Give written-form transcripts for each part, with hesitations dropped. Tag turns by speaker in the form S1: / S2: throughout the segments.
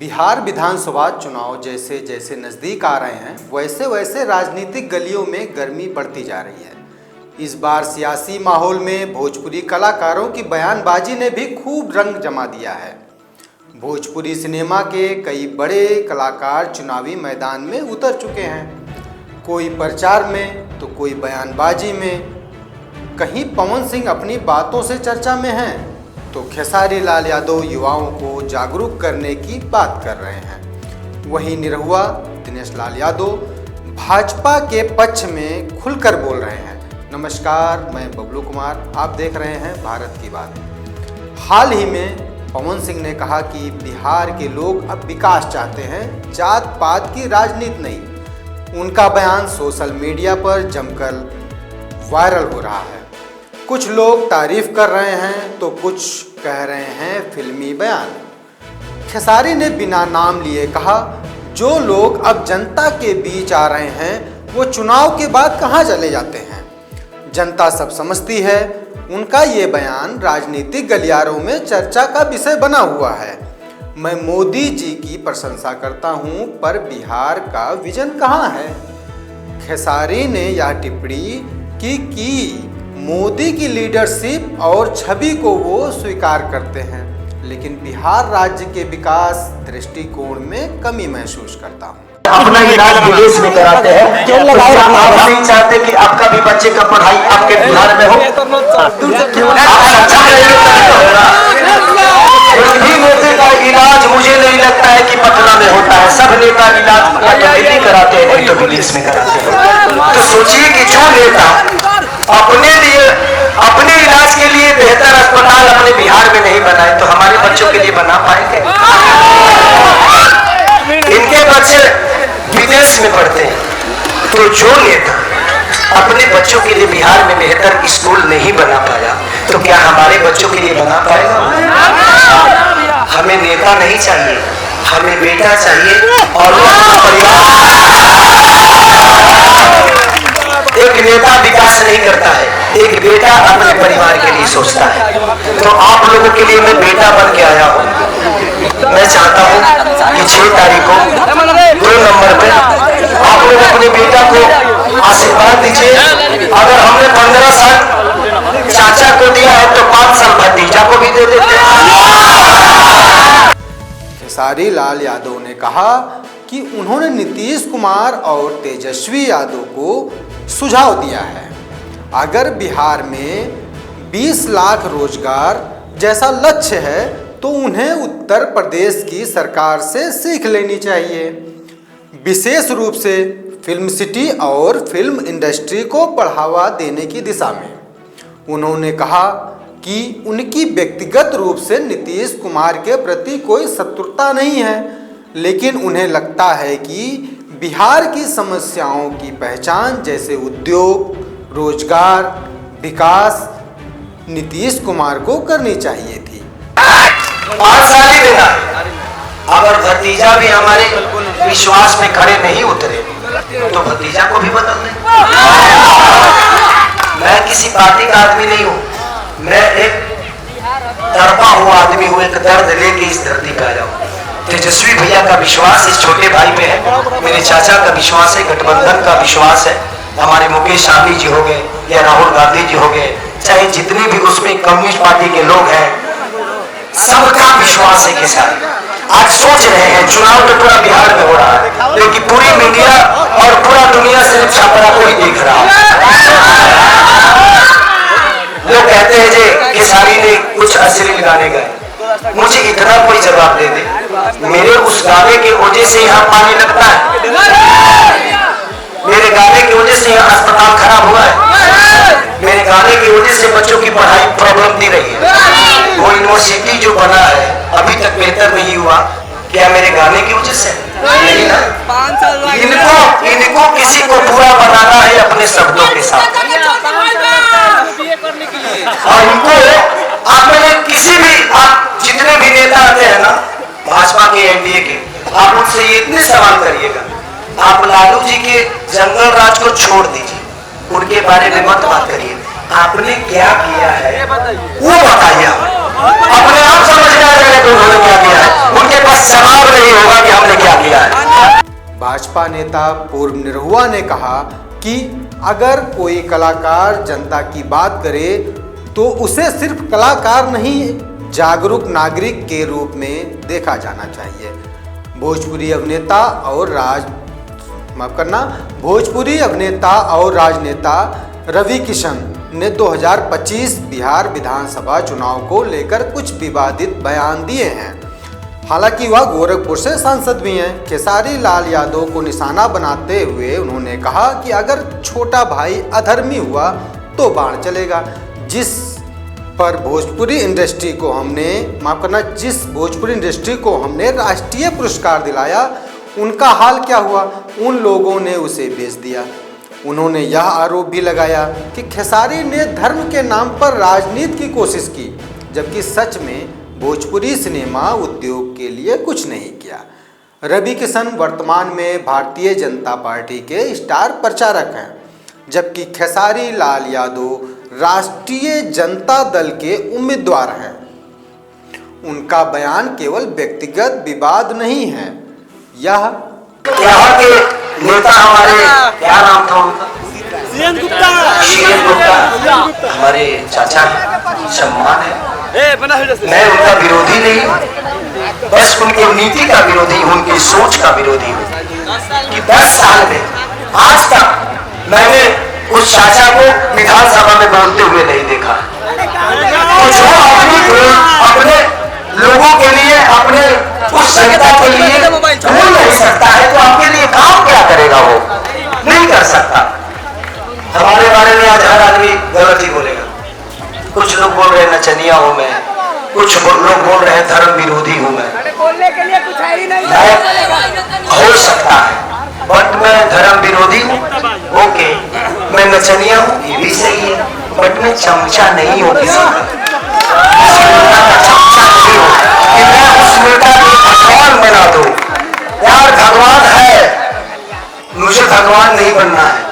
S1: बिहार विधानसभा चुनाव जैसे जैसे नज़दीक आ रहे हैं वैसे वैसे राजनीतिक गलियों में गर्मी बढ़ती जा रही है। इस बार सियासी माहौल में भोजपुरी कलाकारों की बयानबाजी ने भी खूब रंग जमा दिया है। भोजपुरी सिनेमा के कई बड़े कलाकार चुनावी मैदान में उतर चुके हैं, कोई प्रचार में तो कोई बयानबाजी में। कहीं पवन सिंह अपनी बातों से चर्चा में हैं तो खेसारी लाल यादव युवाओं को जागरूक करने की बात कर रहे हैं। वहीं निरहुआ दिनेश लाल यादव भाजपा के पक्ष में खुलकर बोल रहे हैं। नमस्कार, मैं बबलू कुमार, आप देख रहे हैं भारत की बात। हाल ही में पवन सिंह ने कहा कि बिहार के लोग अब विकास चाहते हैं, जात पात की राजनीति नहीं। उनका बयान सोशल मीडिया पर जमकर वायरल हो रहा है। कुछ लोग तारीफ कर रहे हैं तो कुछ कह रहे हैं फिल्मी बयान। खेसारी ने बिना नाम लिए कहा, जो लोग अब जनता के बीच आ रहे हैं वो चुनाव के बाद कहाँ चले जाते हैं, जनता सब समझती है। उनका ये बयान राजनीतिक गलियारों में चर्चा का विषय बना हुआ है। मैं मोदी जी की प्रशंसा करता हूँ, पर बिहार का विजन कहाँ है। खेसारी ने यह टिप्पणी की मोदी की लीडरशिप और छवि को वो स्वीकार करते हैं, लेकिन बिहार राज्य के विकास दृष्टिकोण में कमी महसूस करता हूँ।
S2: अपना इलाज विदेश में कराते हैं, आप नहीं चाहते कि आपका भी बच्चे का पढ़ाई आपके बिहार में हो। नेता का इलाज मुझे नहीं लगता है कि पटना में होता है। सब नेता इलाज दिल्ली कराते हैं, नहीं तो विदेश में कराते हैं। तो सोचिए कि जो नेता अपने लिए अपने इलाज के लिए बेहतर अस्पताल अपने बिहार में नहीं बनाए तो हमारे बच्चों के लिए बना पाएंगे। इनके बच्चे विदेश में पढ़ते हैं, तो जो नेता अपने बच्चों के लिए बिहार में बेहतर स्कूल नहीं बना पाया तो क्या हमारे बच्चों के लिए बना पाएगा? हमें नेता नहीं चाहिए, हमें बेटा चाहिए। और एक नेता विकास नहीं करता है, एक बेटा अपने परिवार के लिए सोचता है। तो आप लोगों के लिए मैं बेटा बन के आया हूँ। मैं चाहता हूँ कि 6 तारीख को 2 नंबर पे आप लोग अपने बेटा को आशीर्वाद दीजिए। अगर हमने 15 साल चाचा को दिया है तो 5 साल भतीजा को भी दे देते हैं।
S1: खेसारी लाल यादव ने कहा कि उन्होंने नीतीश कुमार और तेजस्वी यादव को सुझाव दिया है, अगर बिहार में 20 लाख रोजगार जैसा लक्ष्य है तो उन्हें उत्तर प्रदेश की सरकार से सीख लेनी चाहिए, विशेष रूप से फिल्म सिटी और फिल्म इंडस्ट्री को बढ़ावा देने की दिशा में। उन्होंने कहा कि उनकी व्यक्तिगत रूप से नीतीश कुमार के प्रति कोई शत्रुता नहीं है, लेकिन उन्हें लगता है कि बिहार की समस्याओं की पहचान जैसे उद्योग, रोजगार, विकास नीतीश कुमार को करनी चाहिए थी।
S2: 5 साल ही देना। अगर भतीजा भी हमारे विश्वास में खड़े नहीं उतरे तो भतीजा को भी बदल दें। मैं किसी पार्टी का आदमी नहीं हूँ, मैं एक तड़पा हुआ आदमी हूँ, एक दर्द लेके इस धरती पे आया हूँ। तेजस्वी भैया का विश्वास इस छोटे भाई पे है, मेरे चाचा का विश्वास है, गठबंधन का विश्वास है, हमारे मुकेश सहनी जी हो गए या राहुल गांधी जी हो गए, चाहे जितने भी उसमें कम्युनिस्ट पार्टी के लोग हैं, सबका विश्वास है कि सारे आज सोच रहे हैं चुनाव तो पूरा बिहार में हो रहा है, लेकिन पूरी मीडिया और पूरा दुनिया सिर्फ छापरा को ही देख रहा है। लोग कहते हैं जे खेसारी ने कुछ अश्लील गाने गाए, मुझे इतना कोई जवाब दे दे, मेरे उस गाने की वजह से यहाँ पानी लगता है, मेरे गाने की वजह से यहाँ अस्पताल खराब हुआ है, मेरे गाने की वजह से बच्चों की पढ़ाई प्रॉब्लम दी रही है, वो यूनिवर्सिटी जो बना है अभी तक बेहतर नहीं हुआ, क्या मेरे गाने की वजह से नहीं ना? इनको किसी को पूरा बनाना है अपने शब्दों के साथ, और इनको आप में किसी भी आप जितने भी नेता आते हैं ना भाजपा के, एनडीए के, आप उनसे इतने सवाल करिएगा, आप लालू जी के जंगल राज को छोड़ दीजिए, उनके बारे में मत बात करिए, आपने क्या किया है वो बताइए। अपने आप समझ में आ जाएगा कि उन्होंने क्या किया है। उनके पास जवाब नहीं
S1: भाजपा नेता पूर्व निरहुआ ने कहा कि अगर कोई कलाकार जनता की बात करे तो उसे सिर्फ कलाकार नहीं, जागरूक नागरिक के रूप में देखा जाना चाहिए। भोजपुरी अभिनेता और राजनेता रवि किशन ने 2025 बिहार विधानसभा चुनाव को लेकर कुछ विवादित बयान दिए हैं। हालांकि वह गोरखपुर से सांसद भी हैं। खेसारी लाल यादव को निशाना बनाते हुए उन्होंने कहा कि अगर छोटा भाई अधर्मी हुआ तो बाण चलेगा। जिस भोजपुरी इंडस्ट्री को हमने राष्ट्रीय पुरस्कार दिलाया, उनका हाल क्या हुआ? उन लोगों ने उसे बेच दिया। उन्होंने यह आरोप भी लगाया कि खेसारी ने धर्म के नाम पर राजनीति की कोशिश की, जबकि सच में भोजपुरी सिनेमा उद्योग के लिए कुछ नहीं किया। रवि किशन वर्तमान में भारतीय जनता पार्टी के स्टार प्रचारक हैं, जबकि खेसारी लाल यादव राष्ट्रीय जनता दल के उम्मीदवार हैं। उनका बयान केवल व्यक्तिगत विवाद नहीं है, यहाँ
S2: के नेता हमारे, क्या नाम था उनका? शीरेन गुप्ता हमारे चाचा सम्मान है। मैं उनका विरोधी नहीं हूँ, बस उनकी नीति का विरोधी हूँ, उनकी सोच का विरोधी हूँ कि 10 साल में आज तक मैंने उस चाचा को विधानसभा में बोलते हुए नहीं देखा। तो जो अपने लोगों के लिए, अपने उस जनता के लिए बोल नहीं सकता है तो आपके लिए काम क्या करेगा? वो नहीं कर सकता। हमारे बारे में आज हर आदमी गलत ही बोलेगा। कुछ लोग बोल रहे हैं नचनिया हूं मैं, कुछ लोग बोल रहे हैं धर्म विरोधी हूं मैं। बोलने के लिए कुछ है ही नहीं, हो सकता है, बट मैं धर्म विरोधी हूँ, ओके। मैं नचनिया हूँ, ये भी सही है, बट मैं चमचा नहीं हूँ किसी का। चमचा नहीं हूँ कि मैं उस नेता को भगवान बना दूं। यार भगवान है, मुझे भगवान नहीं बनना है।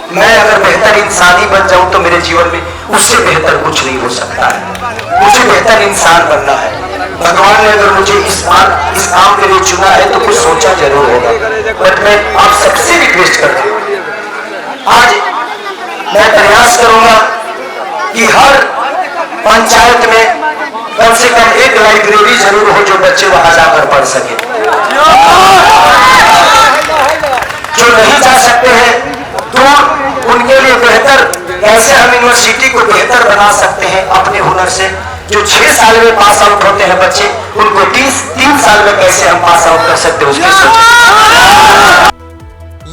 S2: मैं अगर बेहतर इंसान ही बन जाऊं तो मेरे जीवन में उससे बेहतर कुछ नहीं हो सकता है। मुझे बेहतर इंसान बनना है। भगवान ने अगर मुझे इस काम के लिए चुना है तो कुछ सोचा जरूर होगा। बट मैं आप सबसे रिक्वेस्ट करता हूँ, आज मैं प्रयास करूंगा कि हर पंचायत में कम से कम एक लाइब्रेरी जरूर हो जो बच्चे वहां जाकर पढ़ सके। जो नहीं जा सकते हैं तो उनके लिए बेहतर कैसे हम यूनिवर्सिटी को बेहतर बना सकते हैं अपने हुनर से। जो 6 साल में पास आउट होते हैं बच्चे, उनको 3 साल में कैसे हम पास आउट कर सकते हैं उसकी सोचें।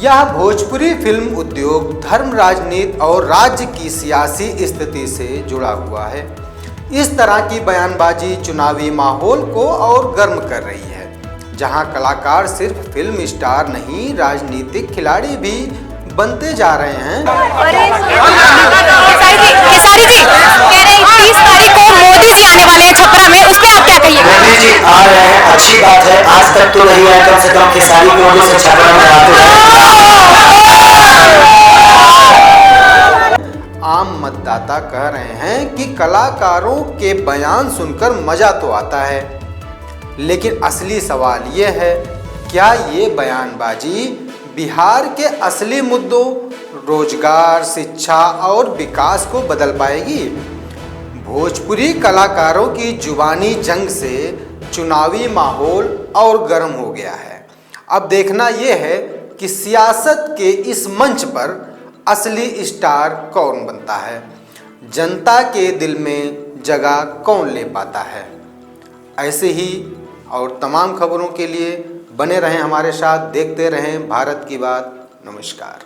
S1: यह भोजपुरी फिल्म उद्योग धर्म, राजनीति और राज्य की सियासी स्थिति से जुड़ा हुआ है। इस तरह की बयानबाजी चुनावी माहौल को और गर्म कर रही है, जहां कलाकार सिर्फ फिल्म स्टार नहीं, राजनीतिक खिलाड़ी भी बनते जा रहे हैं।
S3: खेसारी जी कह रहे हैं 30 तारीख को मोदी जी आने वाले हैं छपरा में, उस पे आप क्या कहिए?
S2: मोदी जी आ रहे हैं, अच्छी बात है। आज तक तो नहीं आया, कम से कम खेसारी की वजह से छपरा में आते हैं।
S1: आम मतदाता कह रहे हैं कि कलाकारों के बयान सुनकर मजा तो आता है, लेकिन असली सवाल ये है, क्या ये बयानबाजी बिहार के असली मुद्दों रोजगार, शिक्षा और विकास को बदल पाएगी? भोजपुरी कलाकारों की जुबानी जंग से चुनावी माहौल और गर्म हो गया है। अब देखना यह है कि सियासत के इस मंच पर असली स्टार कौन बनता है, जनता के दिल में जगह कौन ले पाता है। ऐसे ही और तमाम खबरों के लिए बने रहें हमारे साथ, देखते रहें भारत की बात। नमस्कार।